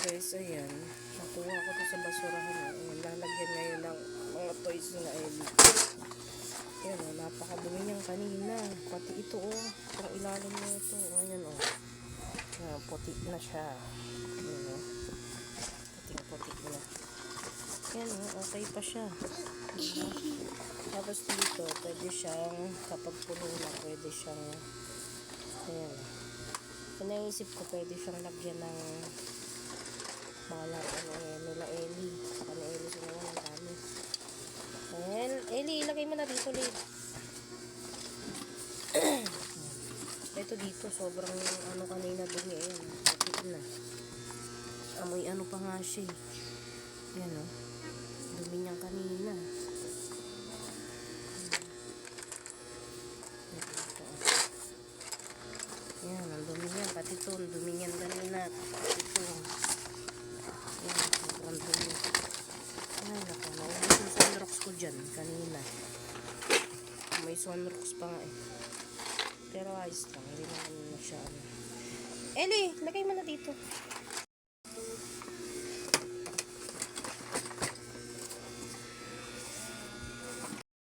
Guys, ayan. Nakuha ko to sa basurahan. Ayan, lalagyan ngayon ng mga toys na Ellie. Ayan, napakadumi niyang kanina. Pati ito, Itong ilalim niya ito. Ayan, Ayan, puti na siya. Ayan, puting-puti na. Ayan, okay pa siya. Ayan. Tapos dito, pwede siyang, kapag puno na, pwede siyang, ayan. Naisip ko, pwede siyang lagyan ng mga nila Ellie. Saka ni Ellie sila naman ang dami. Ayan, Ellie, ilagay mo na dito ulit. Ito dito, sobrang kanina dumi. Ayan, kapit na. Amoy pa nga siya. Ayan, dumi niyang kanina. Ayan, ang dumi niyan. Pati ito, ang dumi niyan kanina. Pati ito. Ayan, sobrang dumi. Ay, naku, naubos yung sunrocks ko dyan kanina. May sunrocks pa nga Pero ayos lang, hindi naman na siya. Ellie, lagay mo na dito.